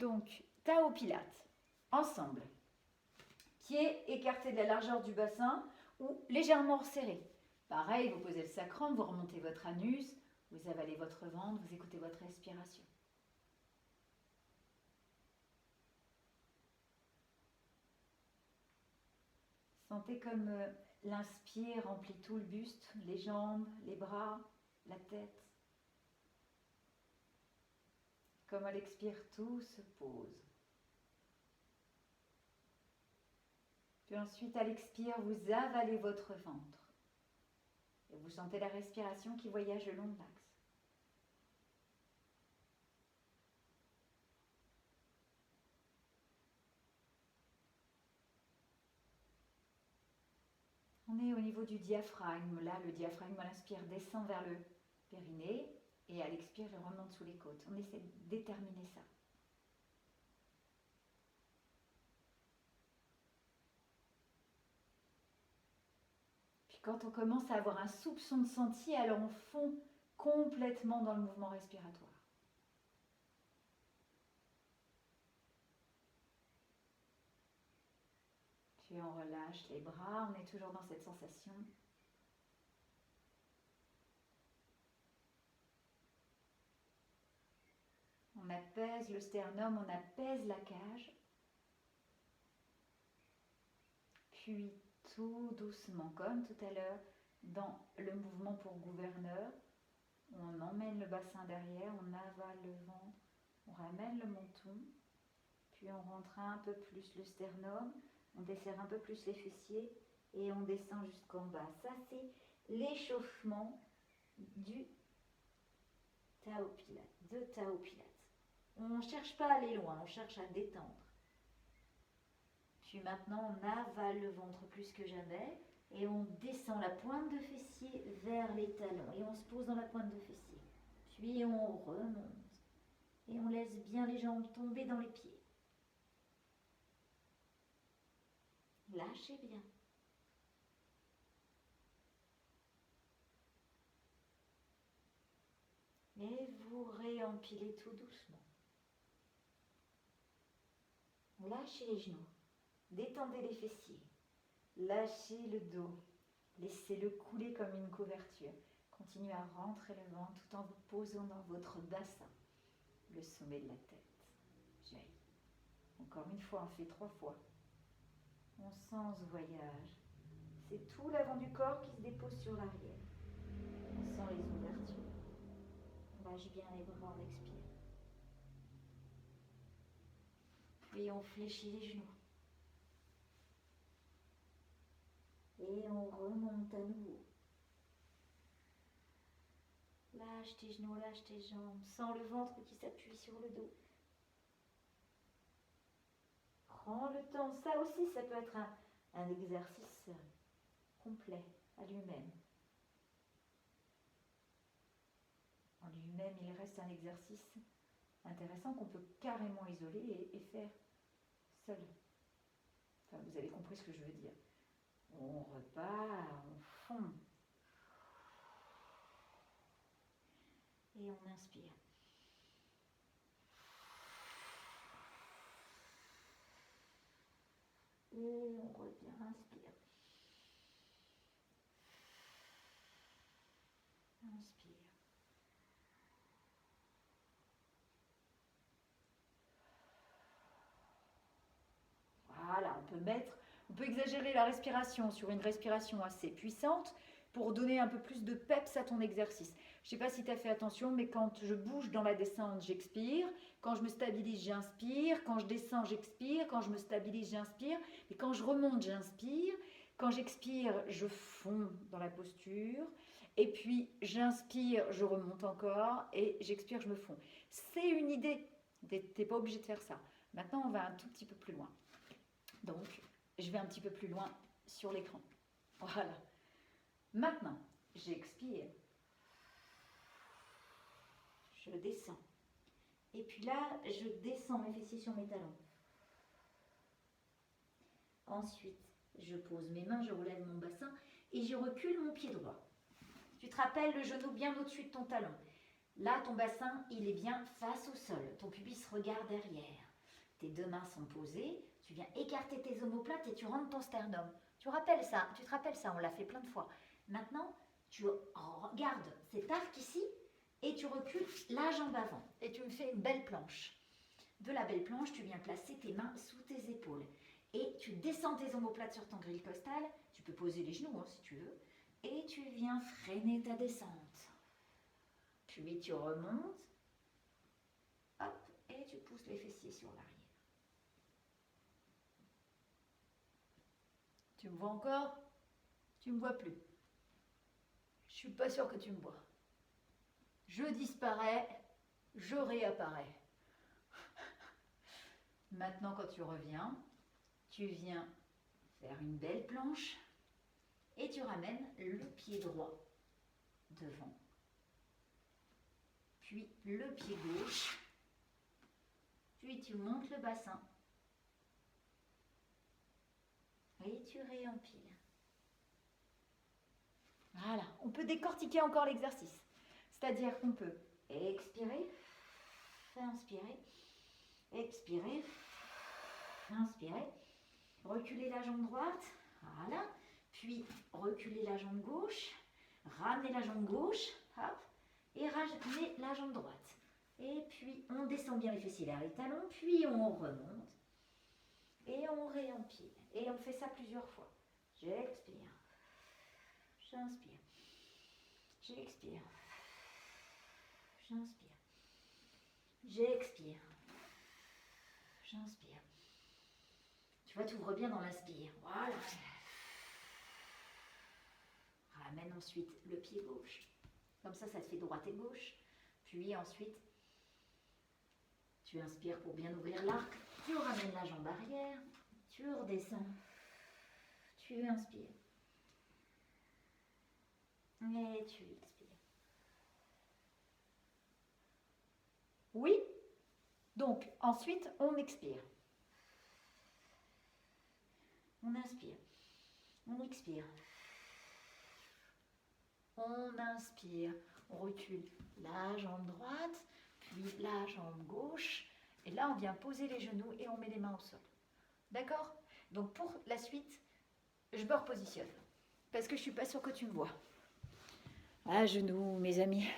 Donc, Tao Pilates, ensemble. Pieds écartés de la largeur du bassin ou légèrement resserrés. Pareil, vous posez le sacrum, vous remontez votre anus, vous avalez votre ventre, vous écoutez votre respiration. Sentez comme l'inspire remplit tout le buste, les jambes, les bras, la tête. Comme à l'expire, tout se pose. Puis ensuite, à l'expire, vous avalez votre ventre. Et vous sentez la respiration qui voyage le long de l'axe. On est au niveau du diaphragme. Là, le diaphragme à l'inspire descend vers le périnée et à l'expire, il remonte sous les côtes. On essaie de déterminer ça. Puis quand on commence à avoir un soupçon de senti, alors on fond complètement dans le mouvement respiratoire. Puis on relâche les bras, on est toujours dans cette sensation. On apaise le sternum, on apaise la cage. Puis tout doucement, comme tout à l'heure, dans le mouvement pour gouverneur, on emmène le bassin derrière, on avale le ventre, on ramène le menton, puis on rentre un peu plus le sternum, on desserre un peu plus les fessiers et on descend jusqu'en bas. Ça, c'est l'échauffement du Tao Pilates, de Tao Pilates. On ne cherche pas à aller loin, on cherche à détendre. Puis maintenant, on avale le ventre plus que jamais et on descend la pointe de fessier vers les talons et on se pose dans la pointe de fessier. Puis on remonte et on laisse bien les jambes tomber dans les pieds. Lâchez bien. Et vous réempilez tout doucement. Lâchez les genoux. Détendez les fessiers. Lâchez le dos. Laissez-le couler comme une couverture. Continuez à rentrer le ventre tout en vous posant dans votre bassin. Le sommet de la tête jaillit. Encore une fois, on fait 3 fois. On sent ce voyage. C'est tout l'avant du corps qui se dépose sur l'arrière. On sent les ouvertures. On lâche bien les bras, on expire. Puis on fléchit les genoux. Et on remonte à nouveau. Lâche tes genoux, lâche tes jambes. Sens le ventre qui s'appuie sur le dos. Prends le temps. Ça aussi, ça peut être un exercice complet à lui-même. En lui-même, il reste un exercice intéressant qu'on peut carrément isoler et faire seul. Enfin, vous avez compris ce que je veux dire. On repart, on fond. Et on inspire. Et on revient, inspire. Inspire. Voilà, on peut exagérer la respiration sur une respiration assez puissante pour donner un peu plus de peps à ton exercice. Je ne sais pas si tu as fait attention, mais quand je bouge dans la descente, j'expire. Quand je me stabilise, j'inspire. Quand je descends, j'expire. Quand je me stabilise, j'inspire. Et quand je remonte, j'inspire. Quand j'expire, je fonds dans la posture. Et puis, j'inspire, je remonte encore. Et j'expire, je me fonds. C'est une idée. Tu n'es pas obligé de faire ça. Maintenant, on va un tout petit peu plus loin. Donc, je vais un petit peu plus loin sur l'écran. Voilà. Maintenant, j'expire. Je descends. Et puis là, je descends mes fessiers sur mes talons. Ensuite, je pose mes mains, je relève mon bassin et je recule mon pied droit. Tu te rappelles le genou bien au-dessus de ton talon. Là, ton bassin, il est bien face au sol. Ton pubis regarde derrière. tes deux mains sont posées, tu viens écarter tes omoplates et tu rentres ton sternum. Tu te rappelles ça, on l'a fait plein de fois. Maintenant, tu regardes cet arc ici et tu recules la jambe avant. Et tu me fais une belle planche. De la belle planche, tu viens placer tes mains sous tes épaules. Et tu descends tes omoplates sur ton grille costale. Tu peux poser les genoux si tu veux. Et tu viens freiner ta descente. Puis tu remontes. Hop, et tu pousses les fessiers sur l'arrière. Tu me vois encore? Tu me vois plus. Je suis pas sûre que tu me vois. Je disparais, je réapparais. Maintenant, quand tu reviens, tu viens faire une belle planche et tu ramènes le pied droit devant. Puis le pied gauche. Puis tu montes le bassin. Et tu réempiles. Voilà, on peut décortiquer encore l'exercice. C'est-à-dire qu'on peut expirer, inspirer, expirer, inspirer, reculer la jambe droite, voilà, puis reculer la jambe gauche, ramener la jambe gauche, hop, et ramener la jambe droite. Et puis on descend bien les fessiers vers les talons, puis on remonte et on réempile. Et on fait ça plusieurs fois. J'expire, j'inspire, j'expire, j'inspire, j'expire, j'inspire. Tu vois, tu ouvres bien dans l'inspire. Voilà. Ramène ensuite le pied gauche. Comme ça te fait droite et gauche. Puis ensuite, tu inspires pour bien ouvrir l'arc. Tu ramènes la jambe arrière. Tu redescends. Tu inspires. Et tu expires. Oui. Donc, ensuite, on expire. On inspire. On expire. On inspire. On recule la jambe droite, puis la jambe gauche. Et là, on vient poser les genoux et on met les mains au sol. D'accord? Donc, pour la suite, je me repositionne. Parce que je ne suis pas sûre que tu me vois. À genoux, mes amis.